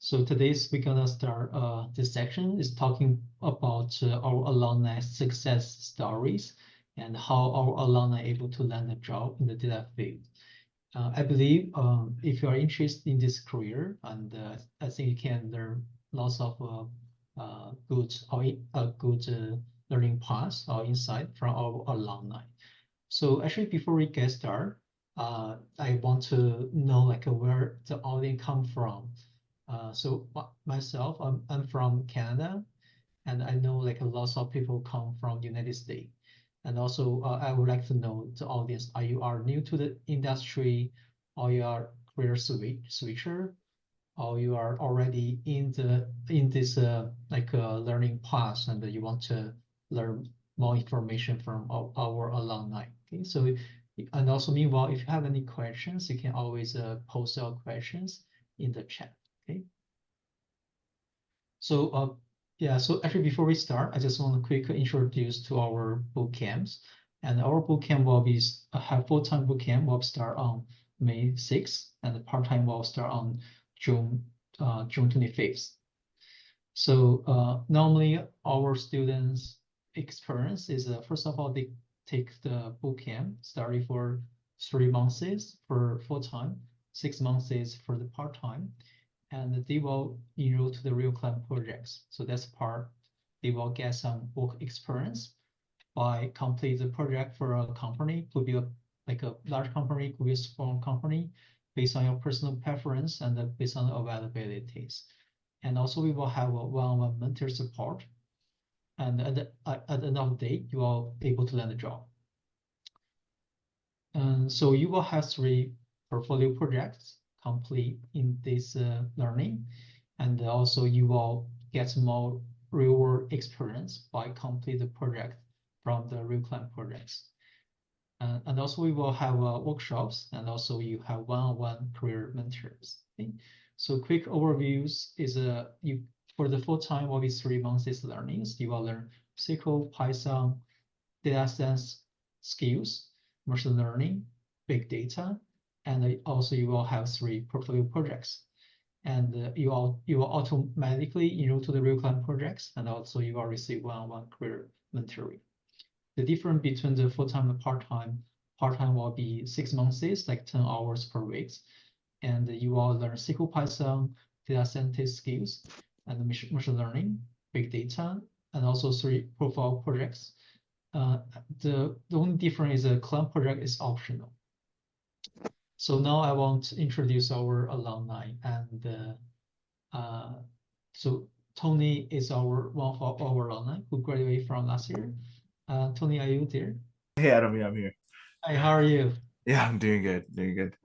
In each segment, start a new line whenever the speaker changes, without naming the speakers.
So today's we're gonna start this section is talking about our alumni success stories and how our alumni are able to land a job in the data field. I believe if you are interested in this career, and I think you can learn lots of good learning paths or insight from our alumni. So actually, before we get started, I want to know like where the audience come from. So myself, I'm from Canada, and I know like lots of people come from United States. And also, I would like to know the audience: you are new to the industry, or you are career switcher, or you are already in this learning path, and you want to learn more information from our alumni. Okay, so and also meanwhile, if you have any questions, you can always post your questions in the chat. Okay. So yeah, so actually before we start, I just want to quickly introduce to our boot camps. And our boot camp will be have full-time boot camp will start on May 6th, and the part-time will start on June 25th. So normally our students' experience is first of all they take the boot camp starting for 3 months for full-time, 6 months for the part-time, and they will enroll to the real cloud projects. So that's part, they will get some work experience by complete the project for a company, could be like a large company, could be a small company, based on your personal preference and based on the availabilities. And also we will have a one-on-one mentor support. And at the end of the day, you are able to land a job. And so you will have 3 portfolio projects complete in this learning, and also you will get more real-world experience by complete the project from the real client projects. And also we will have workshops, and also you have one-on-one career mentors. Okay? So quick overviews is you for the full time will be 3 months learnings. You will learn SQL, Python, data science skills, machine learning, big data, and also you will have 3 portfolio projects. And you will automatically enroll to the real client projects, and also you will receive one-on-one career mentoring. The difference between the full-time and part-time will be 6 months, like 10 hours per week, and you will learn SQL, Python, data scientist skills, and machine learning, big data, and also 3 profile projects. The only difference is the client project is optional. So now I want to introduce our alumni, and so Tony is one of our alumni who graduated from last year. Tony, are you there?
Hey Adam, yeah, I'm here.
Hi, how are you?
Yeah, I'm doing good, doing good.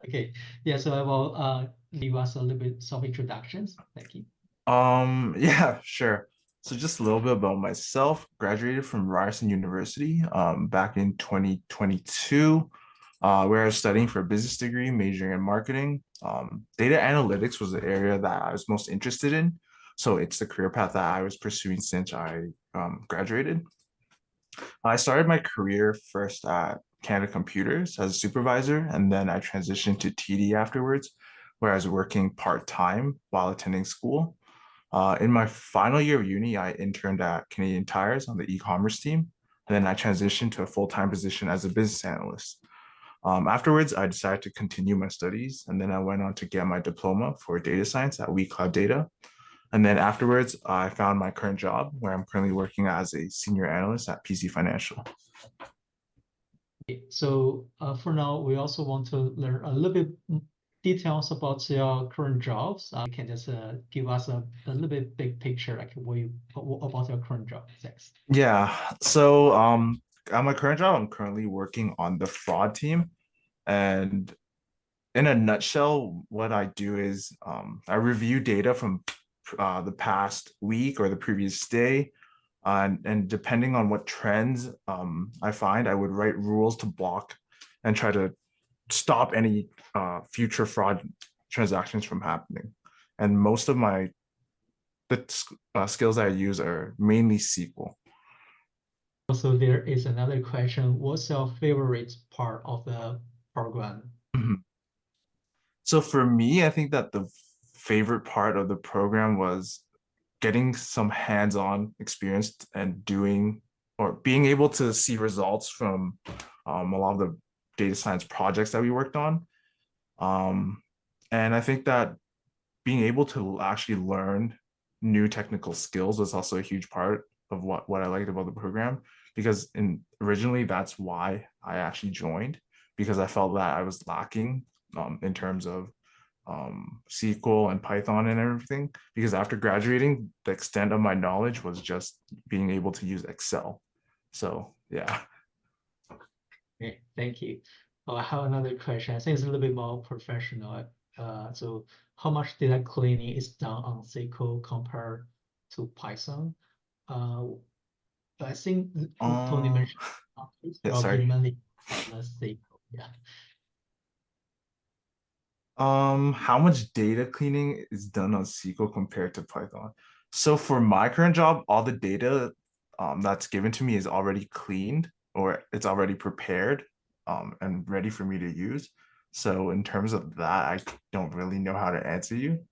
Okay, yeah, so I will leave us a little bit some introductions. Thank you.
Yeah, sure. So just a little bit about myself. Graduated from Ryerson University back in 2022, where I was studying for a business degree, majoring in marketing. Data analytics was the area that I was most interested in. So it's the career path that I was pursuing since I graduated. I started my career first at Canada Computers as a supervisor, and then I transitioned to TD afterwards, where I was working part-time while attending school. In my final year of uni, I interned at Canadian Tires on the e-commerce team, and then I transitioned to a full-time position as a business analyst. Afterwards, I decided to continue my studies, and then I went on to get my diploma for data science at WeCloudData. And then afterwards, I found my current job where I'm currently working as a senior analyst at PC Financial.
So for now, we also want to learn a little bit details about your current jobs. You can just give us a little bit big picture, like about your current job. Thanks.
Yeah, so at my current job, I'm currently working on the fraud team. And in a nutshell, what I do is I review data from the past week or the previous day. And depending on what trends I find, I would write rules to block and try to stop any future fraud transactions from happening. And most of the skills I use are mainly SQL.
Also, there is another question. What's your favorite part of the program?
So for me, I think that the favorite part of the program was getting some hands-on experience and doing or being able to see results from a lot of the data science projects that we worked on. And I think that being able to actually learn new technical skills was also a huge part of what I liked about the program, because originally that's why I actually joined, because I felt that I was lacking in terms of SQL and Python and everything. Because after graduating, the extent of my knowledge was just being able to use Excel. So yeah.
Okay, thank you. I have another question. I think it's a little bit more professional. So how much data cleaning is done on SQL compared to Python? I think Tony
Um,
mentioned it's
yeah,
probably
sorry.
mainly on the SQL. Yeah.
How much data cleaning is done on SQL compared to Python? So for my current job, all the data that's given to me is already cleaned, or it's already prepared and ready for me to use. So in terms of that, I don't really know how to answer you.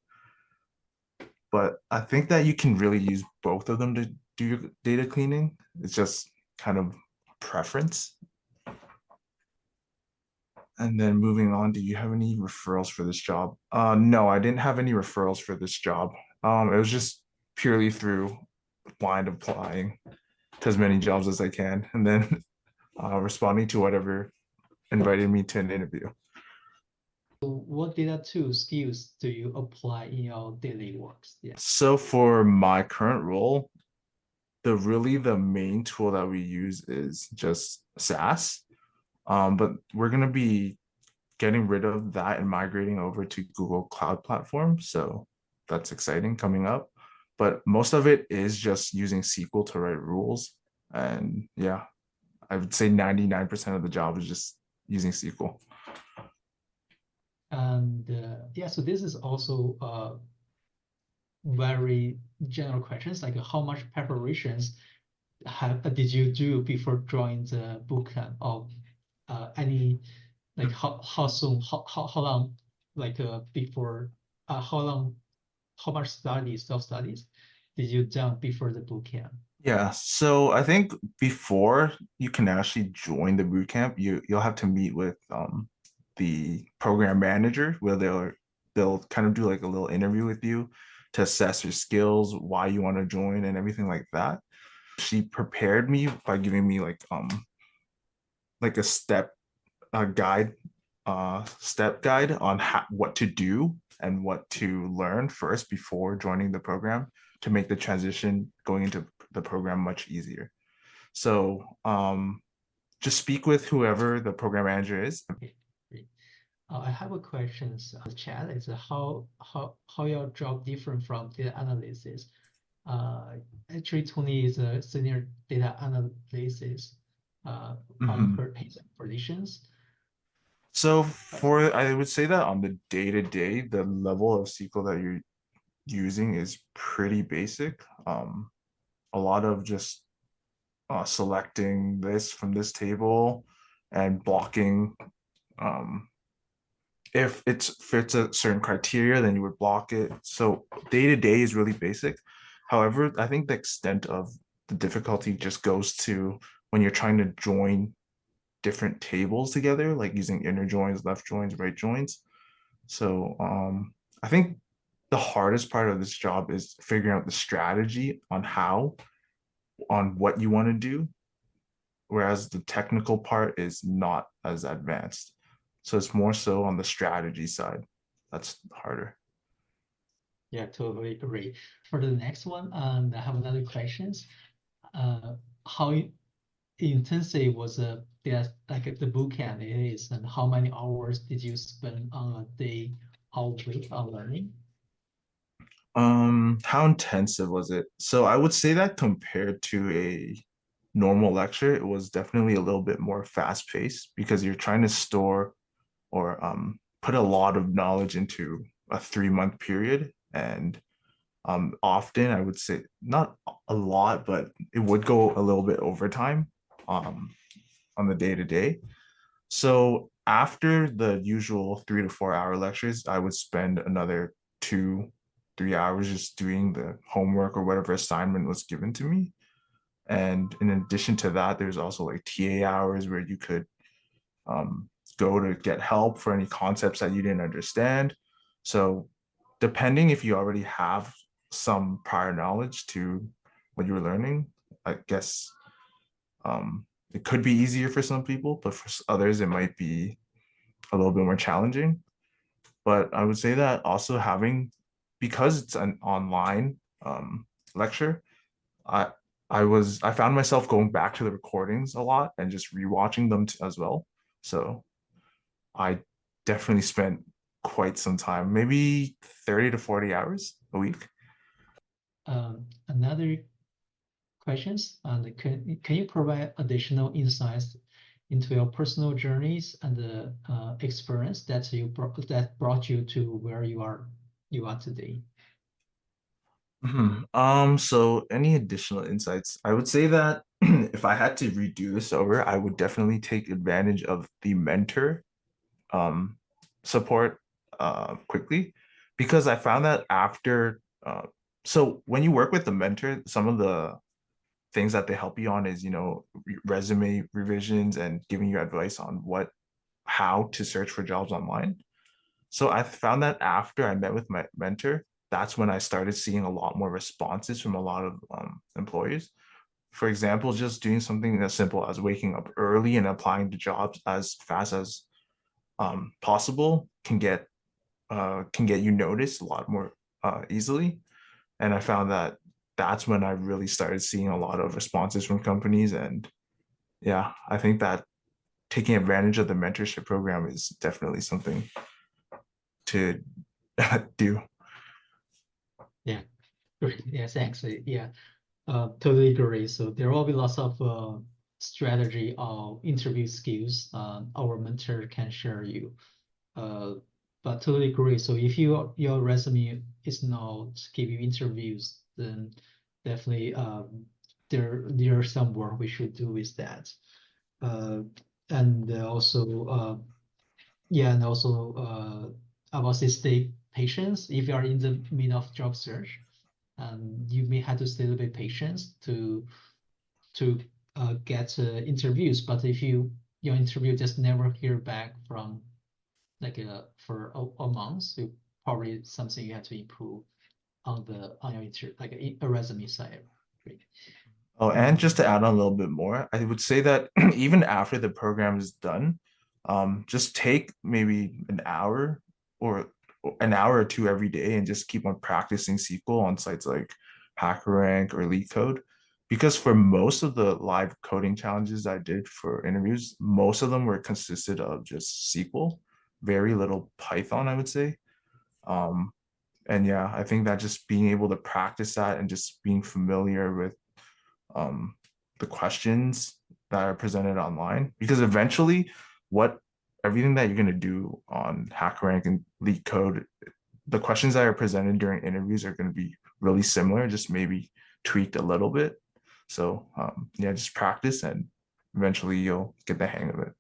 But I think that you can really use both of them to do data cleaning. It's just kind of preference. And then moving on, do you have any referrals for this job? No, I didn't have any referrals for this job. It was just purely through blind applying to as many jobs as I can, and then responding to whatever invited me to an interview.
So what data tools, skills do you apply in your daily works? Yeah.
So for my current role, the main tool that we use is just SAS. But we're gonna be getting rid of that and migrating over to Google Cloud Platform. So that's exciting coming up. But most of it is just using SQL to write rules. And yeah, I would say 99% of the job is just using SQL.
And yeah, so this is also very general questions, like how much preparations did you do before joining the bootcamp, or any, like how soon, how long, like before, how long, how much studies, self-studies did you done before the bootcamp?
Yeah, so I think before you can actually join the bootcamp, you'll have to meet with the program manager, where they'll kind of do like a little interview with you to assess your skills, why you want to join, and everything like that. She prepared me by giving me like a step guide on what to do and what to learn first before joining the program, to make the transition going into the program much easier. So just speak with whoever the program manager is.
Okay, great. I have a question on the chat. Is how your job different from data analysis? Actually, Tony is a senior data analysis on
Mhm.
her his positions.
So I would say that on the day-to-day, the level of SQL that you're using is pretty basic. A lot of just selecting this from this table and blocking. Um, if it fits a certain criteria, then you would block it. So day to day is really basic. However, I think the extent of the difficulty just goes to when you're trying to join different tables together, like using inner joins, left joins, right joins. So I think the hardest part of this job is figuring out the strategy on what you want to do, whereas the technical part is not as advanced. So it's more so on the strategy side. That's harder.
Yeah, totally agree. For the next one, and I have another questions. How intensive was like the boot camp is, and how many hours did you spend on a day or week on learning?
How intensive was it? So I would say that compared to a normal lecture, it was definitely a little bit more fast paced, because you're trying to store or put a lot of knowledge into a 3 month period. And often I would say not a lot, but it would go a little bit overtime um, on the day to day. So after the usual 3 to 4 hour lectures, I would spend another 2-3 hours just doing the homework or whatever assignment was given to me. And in addition to that, there's also like TA hours where you could go to get help for any concepts that you didn't understand. So depending if you already have some prior knowledge to what you were learning, I guess it could be easier for some people, but for others, it might be a little bit more challenging. But I would say that also because it's an online lecture, I I found myself going back to the recordings a lot and just rewatching them as well. So I definitely spent quite some time, maybe 30 to 40 hours a week.
Another questions, and can you provide additional insights into your personal journeys and the experience that brought you to where you are today?
So any additional insights? I would say that if I had to redo this over, I would definitely take advantage of the mentor um support quickly, because I found that after so when you work with the mentor, some of the things that they help you on is, resume revisions and giving you advice on how to search for jobs online. So I found that after I met with my mentor, that's when I started seeing a lot more responses from a lot of employers. For example, just doing something as simple as waking up early and applying to jobs as fast as possible can get you noticed a lot more easily. And I found that that's when I really started seeing a lot of responses from companies. And yeah, I think that taking advantage of the mentorship program is definitely something to do.
Yeah, great. Yes, actually, yeah, totally agree. So there will be lots of strategy or interview skills our mentor can share you. But totally agree. So if your resume is not give you interviews, then definitely there's some work we should do with that. Uh, and also yeah, and also about this stay patience. If you are in the middle of job search, and you may have to stay a little bit patient to get interviews. But if your interview just never hear back from like for a month, so probably something you have to improve on your like a resume side. Great.
Oh, and just to add on a little bit more, I would say that even after the program is done, just take maybe or an hour or two every day and just keep on practicing SQL on sites like HackerRank or LeetCode. Because for most of the live coding challenges I did for interviews, most of them were consisted of just SQL, very little Python, I would say. Um, and yeah, I think that just being able to practice that and just being familiar with um, the questions that are presented online, because eventually what everything that you're going to do on HackerRank and LeetCode, the questions that are presented during interviews are going to be really similar, just maybe tweaked a little bit. So yeah, just practice and eventually you'll get the hang of it.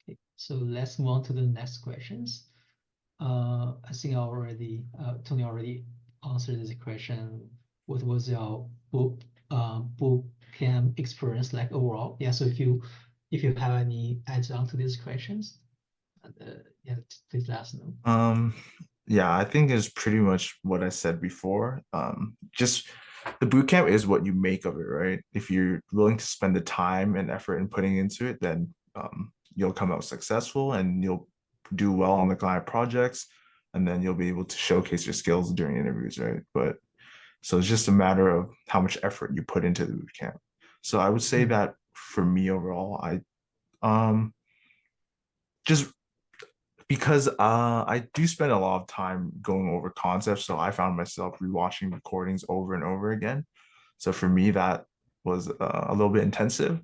Okay. So let's move on to the next questions. I think Tony already answered this question. What was your boot camp experience like overall? Yeah. So if you have any adds on to these questions, and, yeah, please let us know.
Yeah, I think it's pretty much what I said before. Just the boot camp is what you make of it, right? If you're willing to spend the time and effort in putting into it, then you'll come out successful and you'll do well on the client projects, and then you'll be able to showcase your skills during interviews, right? But so it's just a matter of how much effort you put into the boot camp. So I would say that for me overall, I just because I do spend a lot of time going over concepts, so I found myself rewatching recordings over and over again. So for me, that was a little bit intensive,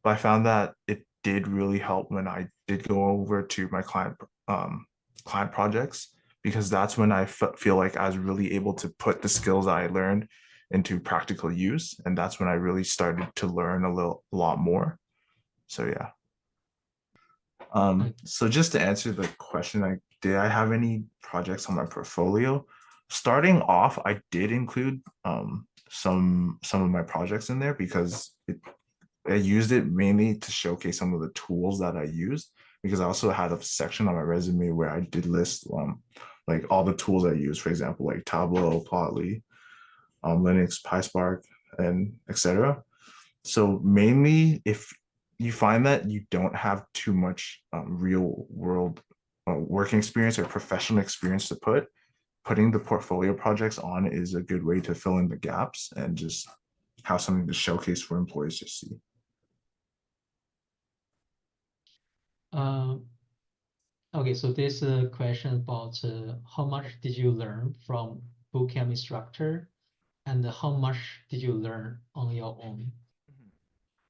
but I found that it did really help when I did go over to my client projects, because that's when I feel like I was really able to put the skills I learned into practical use, and that's when I really started to learn a lot more. So yeah.
Okay.
So just to answer the question, did I have any projects on my portfolio? Starting off, I did include some of my projects in there because I used it mainly to showcase some of the tools that I used, because I also had a section on my resume where I did list like all the tools I use, for example, like Tableau, Plotly, Linux, PySpark, and etc. So mainly, if you find that you don't have too much real world working experience or professional experience to putting the portfolio projects on is a good way to fill in the gaps and just have something to showcase for employees to see.
Uh, okay, so there's a question about how much did you learn from bootcamp instructor, and how much did you learn on your own?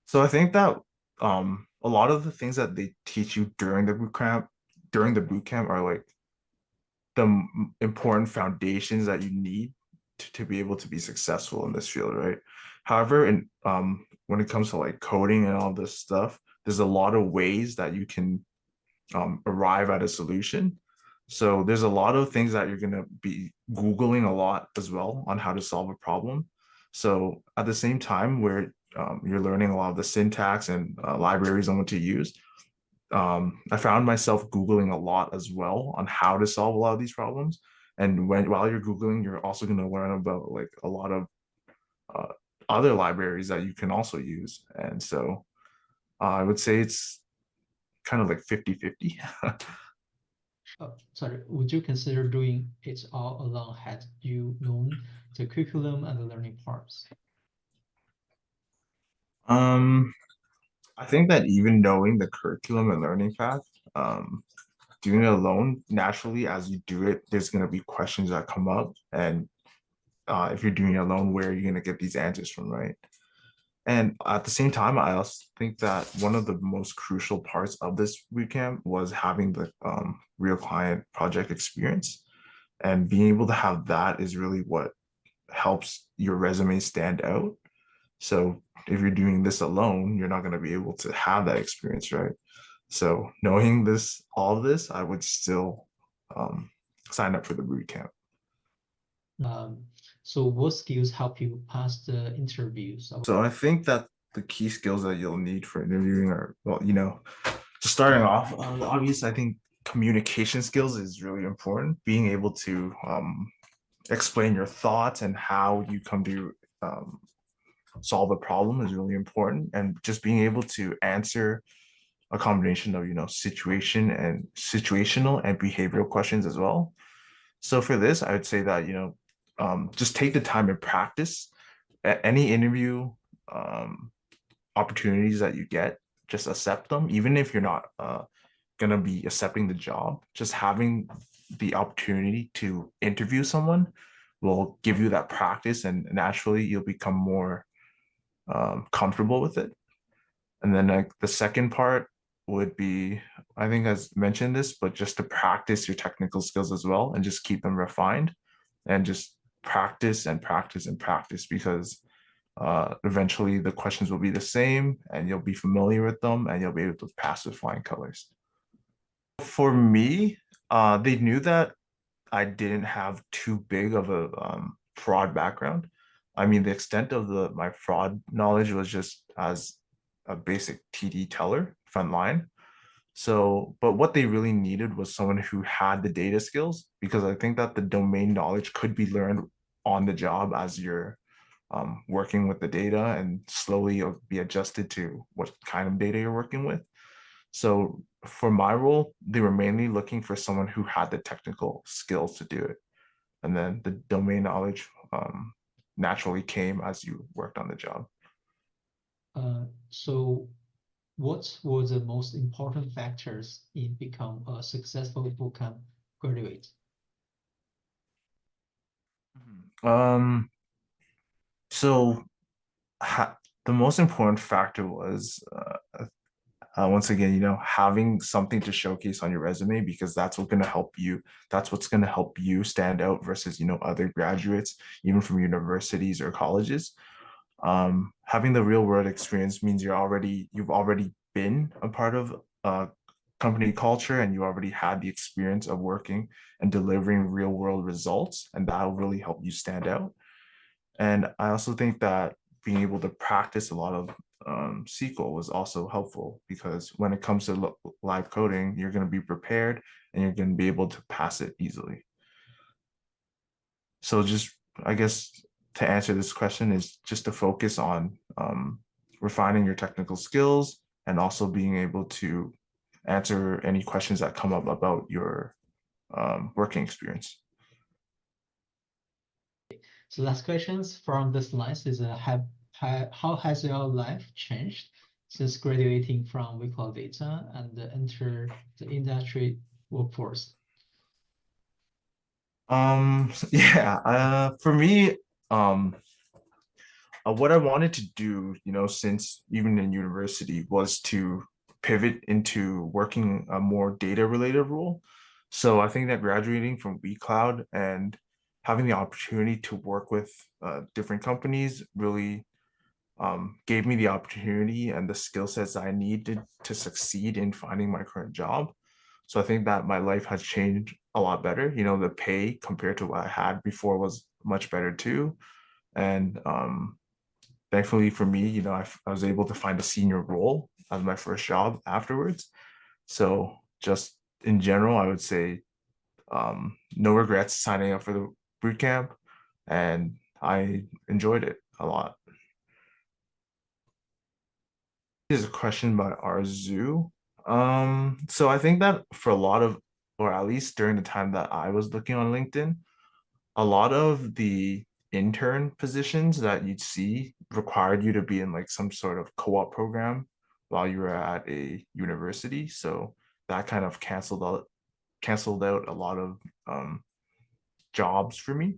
So I think that a lot of the things that they teach you during the boot camp are like the important foundations that you need to be able to be successful in this field, right? However, when it comes to like coding and all this stuff, there's a lot of ways that you can arrive at a solution. So there's a lot of things that you're going to be Googling a lot as well on how to solve a problem. So at the same time where you're learning a lot of the syntax and libraries on what to use, I found myself Googling a lot as well on how to solve a lot of these problems. And while you're Googling, you're also going to learn about like a lot of uh, other libraries that you can also use. And so I would say it's kind of like 50-50.
Sorry, would you consider doing it all along had you known the curriculum and the learning parts?
Um, I think that even knowing the curriculum and learning path, doing it alone, naturally, as you do it, there's going to be questions that come up. And if you're doing it alone, where are you going to get these answers from, right? And at the same time, I also think that one of the most crucial parts of this bootcamp was having the real client project experience. And being able to have that is really what helps your resume stand out. So if you're doing this alone, you're not going to be able to have that experience, right? So knowing this, all of this, I would still um, sign up for the boot camp.
Um, so what skills help you pass the interviews?
So I think that the key skills that you'll need for interviewing are, well, just starting off, obviously, I think communication skills is really important. Being able to explain your thoughts and how you come to solve a problem is really important. And just being able to answer a combination of, situational and behavioral questions as well. So for this, I would say that, just take the time and practice at any interview opportunities that you get, just accept them, even if you're not going to be accepting the job. Just having the opportunity to interview someone will give you that practice, and naturally you'll become more comfortable with it. And then like the second part would be, I think as mentioned this, but just to practice your technical skills as well and just keep them refined and just practice and practice and practice, because eventually the questions will be the same and you'll be familiar with them and you'll be able to pass with flying colors. For me, they knew that I didn't have too big of a fraud background. I mean, the extent of my fraud knowledge was just as a basic TD teller frontline. So, but what they really needed was someone who had the data skills, because I think that the domain knowledge could be learned on the job as you're working with the data, and slowly you'll be adjusted to what kind of data you're working with. So for my role, they were mainly looking for someone who had the technical skills to do it. And then the domain knowledge naturally came as you worked on the job.
So what were the most important factors in become a successful bootcamp graduate?
Um, so the most important factor was once again, having something to showcase on your resume, because that's what's going to help you. That's what's going to help you stand out versus, other graduates, even from universities or colleges. Having the real world experience means you've already been a part of company culture and you already had the experience of working and delivering real world results, and that'll really help you stand out. And I also think that being able to practice a lot of SQL was also helpful because when it comes to live coding, you're going to be prepared and you're going to be able to pass it easily. So just, I guess, to answer this question is just to focus on refining your technical skills and also being able to answer any questions that come up about your working experience.
So last questions from the slides is how has your life changed since graduating from WeCloudData and enter the industry workforce?
Yeah, for me, what I wanted to do, since even in university, was to pivot into working a more data related role. So I think that graduating from WeCloud and having the opportunity to work with different companies really gave me the opportunity and the skill sets I needed to succeed in finding my current job. So I think that my life has changed a lot better. The pay compared to what I had before was much better too. And thankfully for me, I was able to find a senior role as my first job afterwards. So just in general, I would say no regrets signing up for the boot camp, and I enjoyed it a lot. Here's a question by Arzu. So I think that for a lot of, or at least during the time that I was looking on LinkedIn, a lot of the intern positions that you'd see required you to be in like some sort of co-op program while you were at a university. So that kind of canceled out a lot of jobs for me.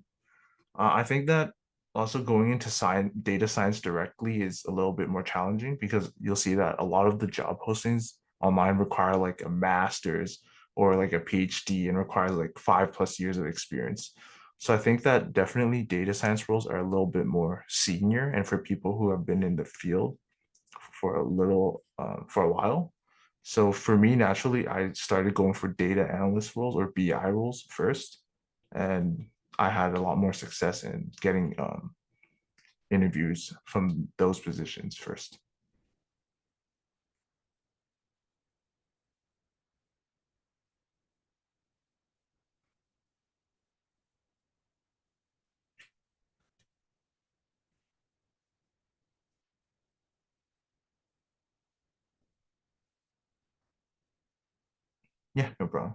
I think that also going into data science directly is a little bit more challenging because you'll see that a lot of the job postings online require like a master's or like a PhD and requires like 5+ years of experience. So I think that definitely data science roles are a little bit more senior and for people who have been in the field for a while. So for me, naturally, I started going for data analyst roles or BI roles first, and I had a lot more success in getting interviews from those positions first. Yeah, no problem.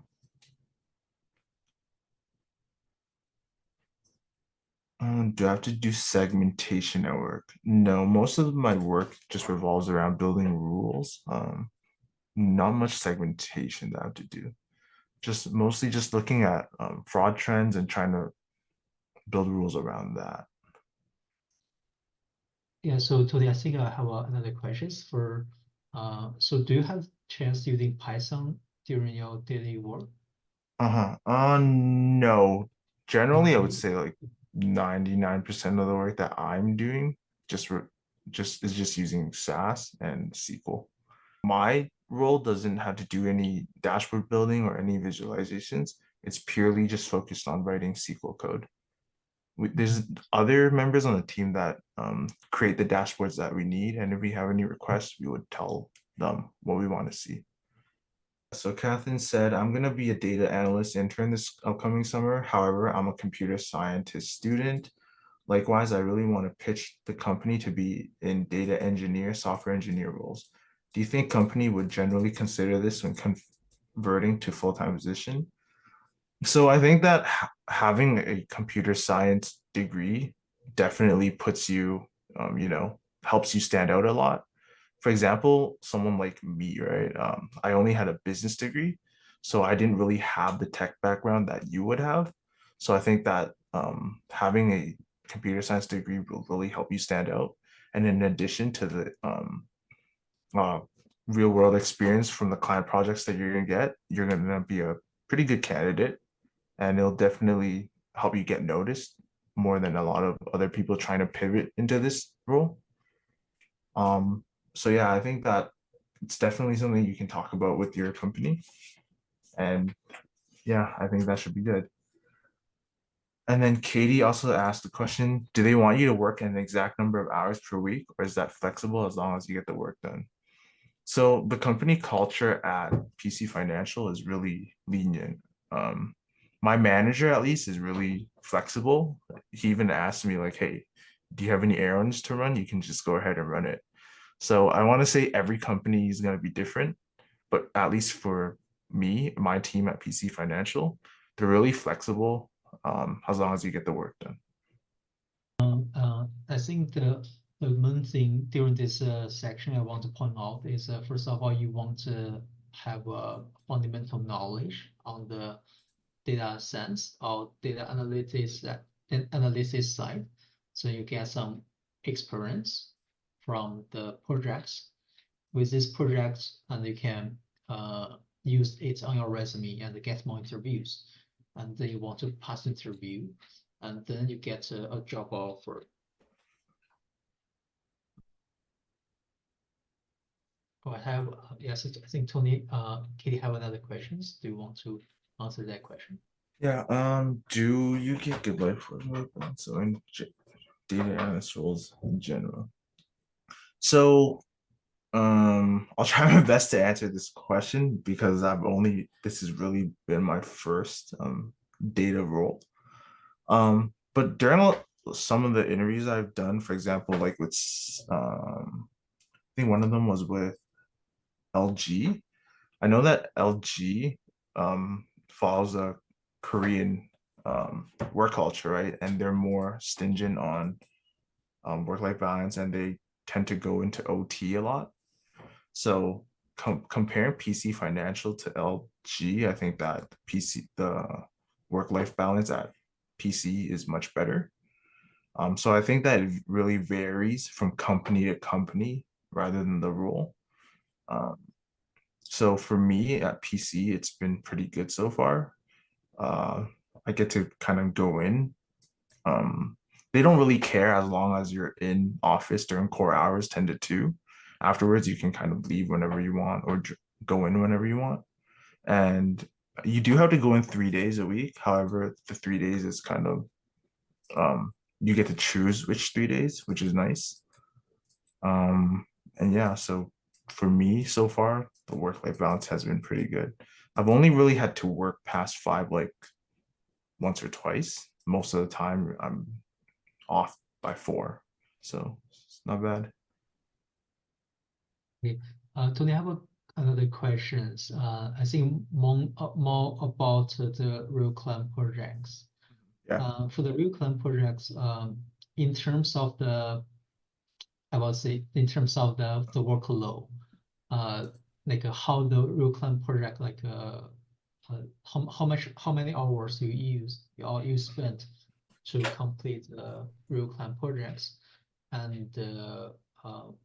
Do I have to do segmentation at work? No, most of my work just revolves around building rules. Not much segmentation that I have to do. Just mostly just looking at fraud trends and trying to build rules around that.
Yeah, so Tony, I think I have another questions for, so do you have chance using Python during your daily work?
Uh-huh. No. Generally, I would
Okay.
say like 99% of the work that I'm doing just is just using SAS and SQL. My role doesn't have to do any dashboard building or any visualizations. It's purely just focused on writing SQL code. There's other members on the team that create the dashboards that we need, and if we have any requests, we would tell them what we want to see. So Catherine said, I'm going to be a data analyst intern this upcoming summer. However, I'm a computer scientist student. Likewise, I really want to pitch the company to be in data engineer, software engineer roles. Do you think company would generally consider this when converting to full-time position? So I think that having a computer science degree definitely puts you, helps you stand out a lot. For example, someone like me, right? I only had a business degree, so I didn't really have the tech background that you would have. So I think that having a computer science degree will really help you stand out. And in addition to the uh, real world experience from the client projects that you're gonna get, you're gonna be a pretty good candidate, and it'll definitely help you get noticed more than a lot of other people trying to pivot into this role. So yeah, I think that it's definitely something you can talk about with your company. And yeah, I think that should be good. And then Katie also asked the question, do they want you to work an exact number of hours per week, or is that flexible as long as you get the work done? So the company culture at PC Financial is really lenient. Um, my manager at least is really flexible. He even asked me like, hey, do you have any errands to run? You can just go ahead and run it. So I want to say every company is going to be different, but at least for me, my team at PC Financial, they're really flexible as long as you get the work done.
I think the main thing during this section I want to point out is first of all, you want to have a fundamental knowledge on the data science or data analysis side. So you get some experience from the projects. With this project, and you can use it on your resume and get more interviews. And then you want to pass interview, and then you get a job offer. Oh, I have, yes, I think Tony, Katie have another questions. Do you want to answer that question?
Yeah, do you get good life work so in data analyst roles in general? So I'll try my best to answer this question because this has really been my first data role. But during some of the interviews I've done, for example, like with I think one of them was with LG. I know that LG follows a Korean work culture, right? And they're more stingent on work-life balance, and they tend to go into OT a lot. So comparing PC Financial to LG, I think that the work-life balance at PC is much better. So I think that it really varies from company to company rather than the role. Um, so for me at PC, it's been pretty good so far. Uh, I get to kind of go in. Um, they don't really care as long as you're in office during core hours, 10 to 2. Afterwards, you can kind of leave whenever you want or go in whenever you want. And you do have to go in 3 days a week. However, the 3 days is kind of you get to choose which 3 days, which is nice. And yeah, so for me so far, the work-life balance has been pretty good. I've only really had to work past 5 like once or twice. Most of the time I'm off by 4. So it's not bad.
Okay. Tony, I have another questions. I think more about the real climb projects.
Yeah.
For the real climb projects, in terms of I will say in terms of the workload, uh, like how the real climb project, like how many hours you spent to complete the real climb projects, and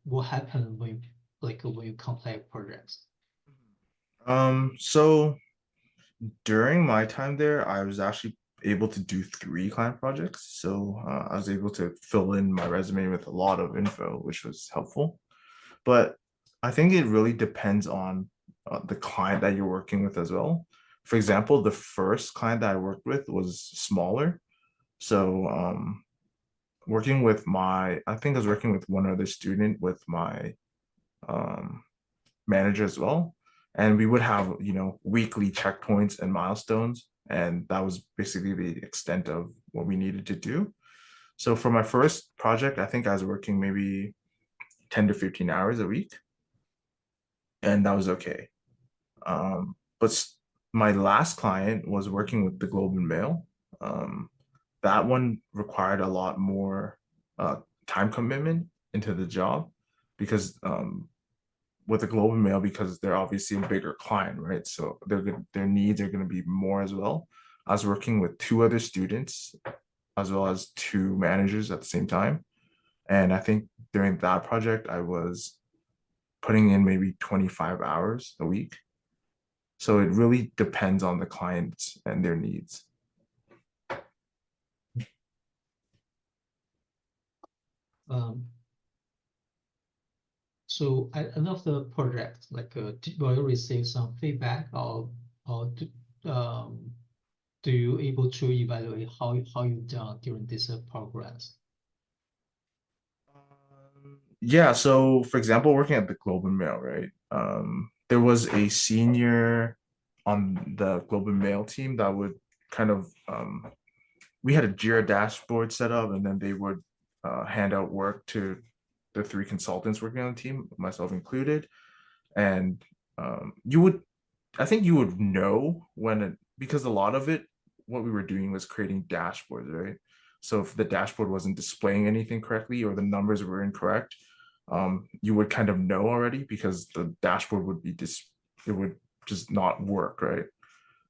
what happened when you complete projects?
So during my time there, I was actually able to do 3 client projects. So I was able to fill in my resume with a lot of info, which was helpful. But I think it really depends on the client that you're working with as well. For example, the first client that I worked with was smaller. So I think I was working with one other student with my um, manager as well. And we would have, weekly checkpoints and milestones. And that was basically the extent of what we needed to do. So for my first project, I think I was working maybe 10 to 15 hours a week. And that was okay. But my last client was working with the Globe and Mail. Um, that one required a lot more uh, time commitment into the job because with the Globe and Mail, because they're obviously a bigger client, right? So their needs are going to be more as well. I was working with 2 other students as well as 2 managers at the same time. And I think during that project, I was putting in maybe 25 hours a week. So it really depends on the clients and their needs.
Um, So at end of the project, like, will you receive some feedback, or do you able to evaluate how you done during this progress?
Yeah, so for example, working at the Globe and Mail, right? There was a senior on the Globe and Mail team that would kind of we had a Jira dashboard set up, and then they would hand out work to the three consultants working on the team, myself included. And you would, I think you would know when it, because a lot of it, what we were doing was creating dashboards, right? So if the dashboard wasn't displaying anything correctly or the numbers were incorrect, you would kind of know already because the dashboard would be it would just not work, right?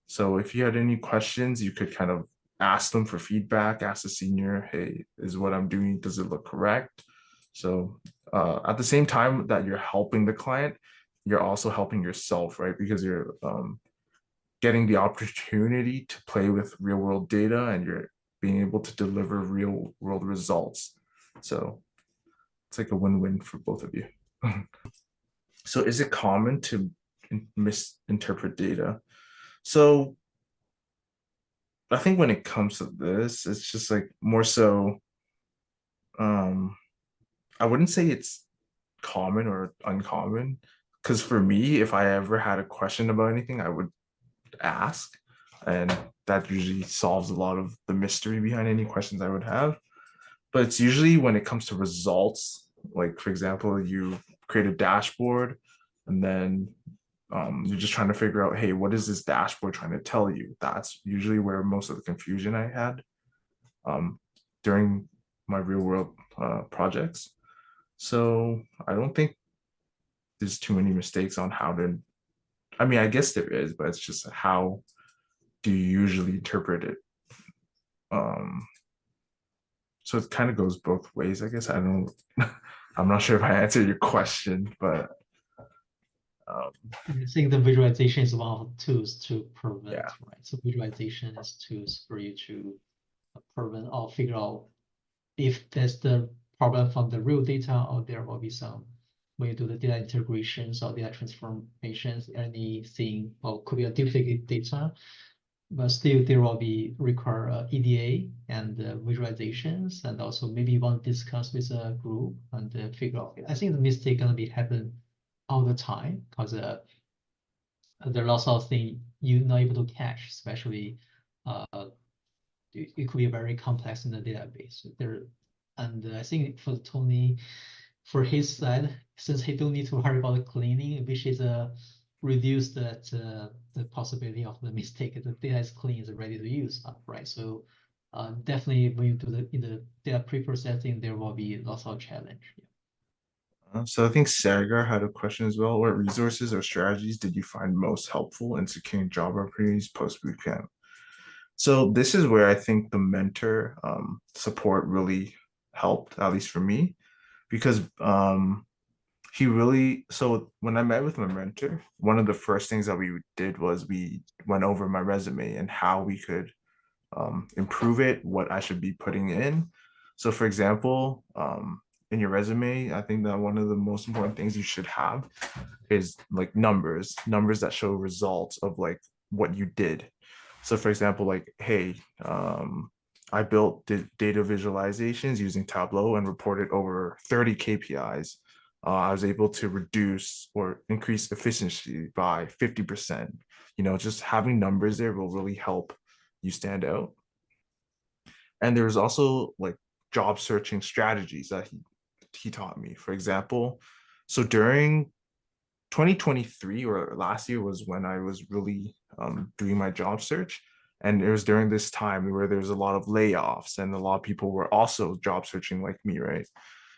So if you had any questions, you could kind of ask them for feedback, ask the senior, hey, is what I'm doing, does it look correct? So at the same time that you're helping the client, you're also helping yourself, right? Because you're getting the opportunity to play with real world data and you're being able to deliver real world results. So it's like a win-win for both of you. So is it common to misinterpret data? So I think when it comes to this, it's just like more so, um, I wouldn't say it's common or uncommon. Because for me, if I ever had a question about anything, I would ask. And that usually solves a lot of the mystery behind any questions I would have. But it's usually when it comes to results, like for example, you create a dashboard and then you're just trying to figure out, hey, what is this dashboard trying to tell you? That's usually where most of the confusion I had um, during my real world projects. So I don't think there's too many mistakes on how to, I mean, I guess there is, but it's just how do you usually interpret it? Um, so it kind of goes both ways, I guess. I don't, I'm not sure if I answered your question, but um,
I think the visualization is one of the tools to
yeah.
prevent, right? So visualization is tools for you to prevent or figure out if that's the problem from the real data, or there will be some, when you do the data integrations or data transformations, anything, or could be a duplicate data, but still there will be require EDA and visualizations, and also maybe you want to discuss with a group and figure out. I think the mistake gonna be happen all the time because there are lots of things you're not able to catch, especially it could be very complex in the database. There, and I think for Tony, for his side, since he don't need to worry about the cleaning, which is reduce that the possibility of the mistake. The data is clean, is ready to use, right? So definitely when you do the in the data pre-processing, there will be lots of challenge. Yeah.
So I think Sagar had a question as well. What resources or strategies did you find most helpful in securing job opportunities post bootcamp? So this is where I think the mentor support really helped, at least for me, because he really, so when I met with my mentor, one of the first things that we did was we went over my resume and how we could improve it, what I should be putting in. So for example, in your resume, I think that one of the most important things you should have is like numbers that show results of like what you did. So for example, like, hey, I built data visualizations using Tableau and reported over 30 KPIs. I was able to reduce or increase efficiency by 50%. You know, just having numbers there will really help you stand out. And there's also like job searching strategies that he taught me. For example, so during 2023 or last year was when I was really doing my job search. And it was during this time where there's a lot of layoffs and a lot of people were also job searching like me, right?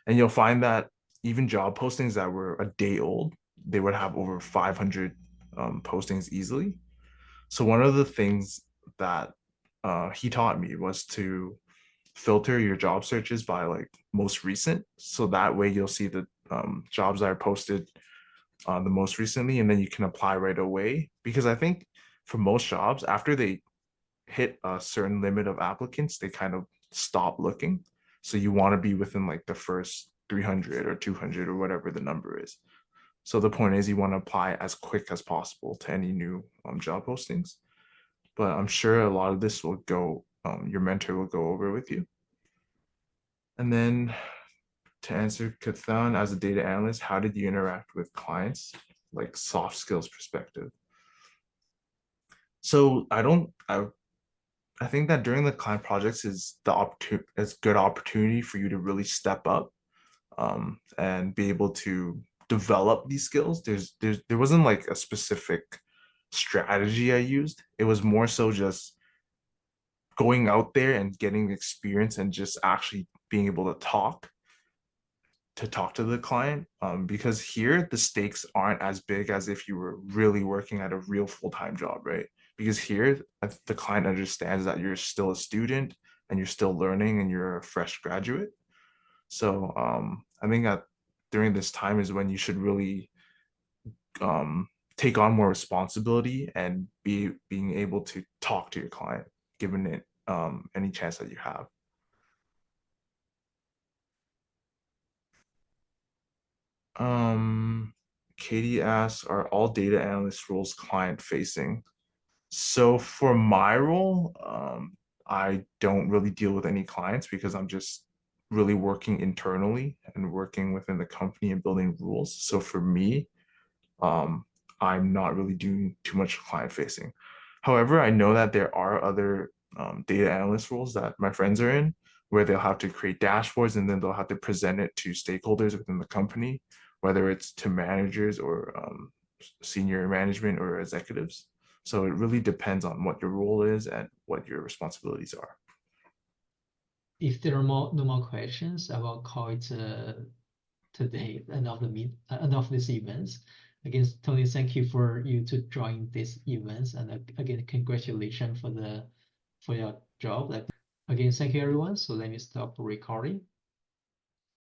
And you'll find that even job postings that were a day old, they would have over 500 postings easily. So one of the things that he taught me was to filter your job searches by like most recent. So that way you'll see the jobs that are posted the most recently, and then you can apply right away. Because I think for most jobs, after they hit a certain limit of applicants, they kind of stop looking. So you want to be within like the first 300 or 200 or whatever the number is. So the point is you want to apply as quick as possible to any new job postings. But I'm sure a lot of this will go, your mentor will go over with you. And then to answer Kathan, as a data analyst, how did you interact with clients, like soft skills perspective? So I think that during the client projects is good opportunity for you to really step up and be able to develop these skills. There wasn't like a specific strategy I used. It was more so just going out there and getting experience and just actually being able to talk to the client, because here the stakes aren't as big as if you were really working at a real full-time job, right? Because here the client understands that you're still a student and you're still learning and you're a fresh graduate. So I think that during this time is when you should really take on more responsibility and being able to talk to your client, given it any chance that you have. Katie asks, are all data analyst roles client facing? So for my role, I don't really deal with any clients because I'm just really working internally and working within the company and building rules. So for me, I'm not really doing too much client facing. However, I know that there are other data analyst roles that my friends are in where they'll have to create dashboards and then they'll have to present it to stakeholders within the company, whether it's to managers or senior management or executives. So it really depends on what your role is and what your responsibilities are.
If there are no more questions, I will call it today, end of this event. Again, Tony, thank you for you to join this event, and again, congratulations for your job. Again, thank you everyone. So let me stop recording.